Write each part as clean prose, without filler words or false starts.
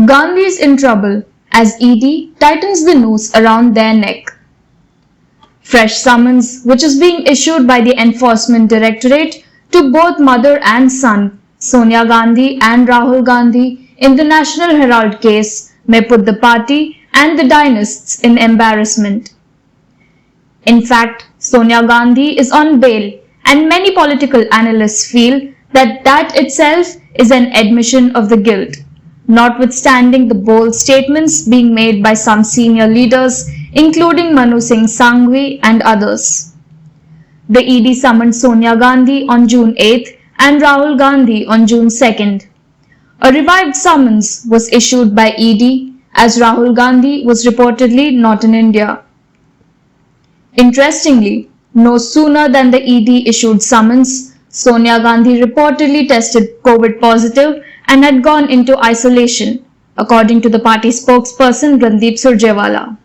Gandhis in trouble as ED tightens the noose around their neck. Fresh summons, which is being issued by the Enforcement Directorate to both mother and son, Sonia Gandhi and Rahul Gandhi, in the National Herald case, may put the party and the dynasts in embarrassment. In fact, Sonia Gandhi is on bail, and many political analysts feel that itself is an admission of the guilt, notwithstanding the bold statements being made by some senior leaders, including Manu Singh Sanghvi and others. The ED summoned Sonia Gandhi on June 8th and Rahul Gandhi on June 2nd. A revived summons was issued by ED as Rahul Gandhi was reportedly not in India. Interestingly, no sooner than the ED issued summons, Sonia Gandhi reportedly tested COVID positive and had gone into isolation, according to the party spokesperson Randeep Surjewala.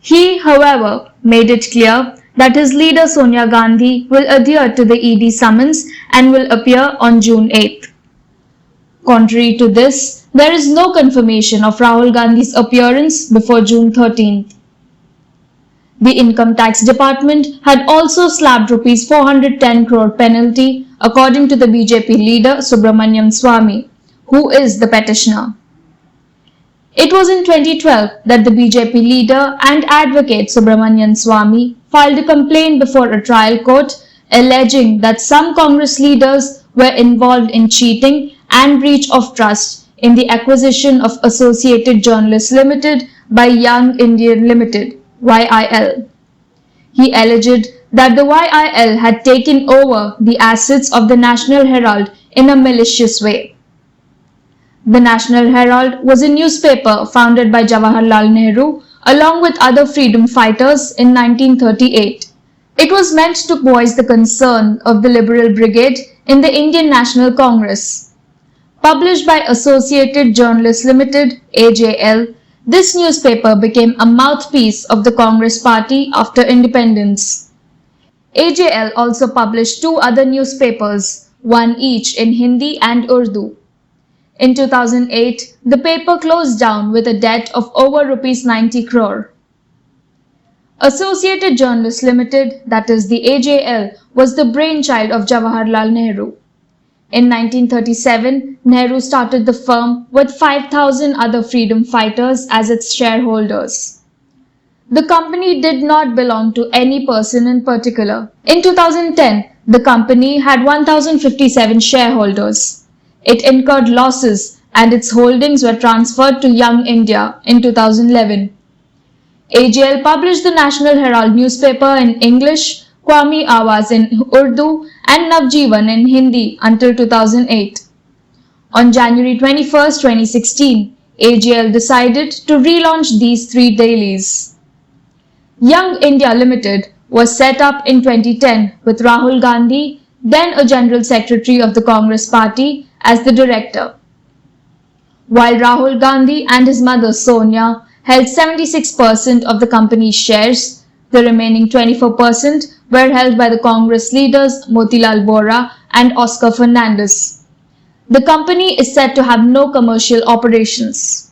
He, however, made it clear that his leader Sonia Gandhi will adhere to the ED summons and will appear on June 8th. Contrary to this, there is no confirmation of Rahul Gandhi's appearance before June 13th. The Income Tax Department had also slapped Rs 410 crore penalty, according to the BJP leader Subramanian Swamy, who is the petitioner. It was in 2012 that the BJP leader and advocate Subramanian Swamy filed a complaint before a trial court alleging that some Congress leaders were involved in cheating and breach of trust in the acquisition of Associated Journalists Limited by Young India Limited, YIL. He alleged that the YIL had taken over the assets of the National Herald in a malicious way. The National Herald was a newspaper founded by Jawaharlal Nehru along with other freedom fighters in 1938. It was meant to voice the concern of the Liberal Brigade in the Indian National Congress. Published by Associated Journalists Limited, AJL, this newspaper became a mouthpiece of the Congress Party after independence. AJL also published two other newspapers, one each in Hindi and Urdu. In 2008, the paper closed down with a debt of over Rs 90 crore. Associated Journalists Limited, that is the AJL, was the brainchild of Jawaharlal Nehru. In 1937, Nehru started the firm with 5,000 other freedom fighters as its shareholders. The company did not belong to any person in particular. In 2010, the company had 1,057 shareholders. It incurred losses and its holdings were transferred to Young India in 2011. AJL published the National Herald newspaper in English, Qawmi Awaz in Urdu and Navjeevan in Hindi until 2008. On January 21, 2016, AJL decided to relaunch these three dailies. Young India Limited was set up in 2010 with Rahul Gandhi, then a General Secretary of the Congress Party, as the director. While Rahul Gandhi and his mother Sonia held 76% of the company's shares, the remaining 24% were held by the Congress leaders Motilal Vora and Oscar Fernandes. The company is said to have no commercial operations.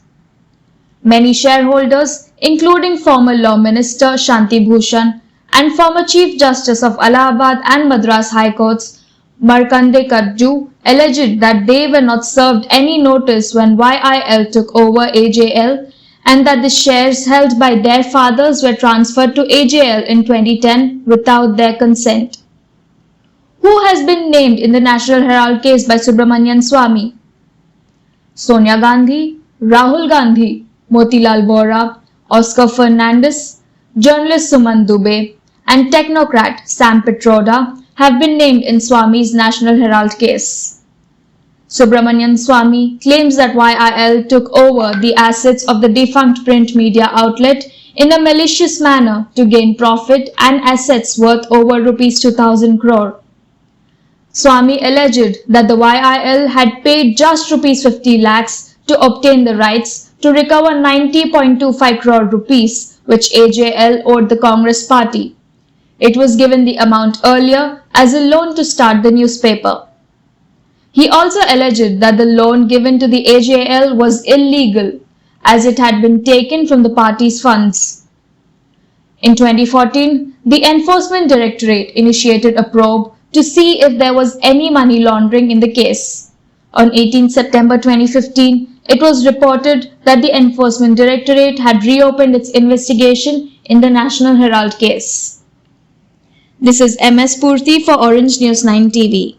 Many shareholders, including former Law Minister Shanti Bhushan and former Chief Justice of Allahabad and Madras High Courts Markande Kadju, alleged that they were not served any notice when YIL took over AJL and that the shares held by their fathers were transferred to AJL in 2010 without their consent. Who has been named in the National Herald case by Subramanian Swamy? Sonia Gandhi, Rahul Gandhi, Motilal Vora, Oscar Fernandes, journalist Suman Dubey, and technocrat Sam Pitroda have been named in Swamy's National Herald case. Subramanian Swamy claims that YIL took over the assets of the defunct print media outlet in a malicious manner to gain profit and assets worth over Rs 2,000 crore. Swamy alleged that the YIL had paid just Rs 50 lakhs to obtain the rights to recover 90.25 crore rupees, which AJL owed the Congress Party. It was given the amount earlier as a loan to start the newspaper. He also alleged that the loan given to the AJL was illegal as it had been taken from the party's funds. In 2014, the Enforcement Directorate initiated a probe to see if there was any money laundering in the case. On 18 September 2015, it was reported that the Enforcement Directorate had reopened its investigation in the National Herald case. This is MS Purthy for Orange News 9 TV.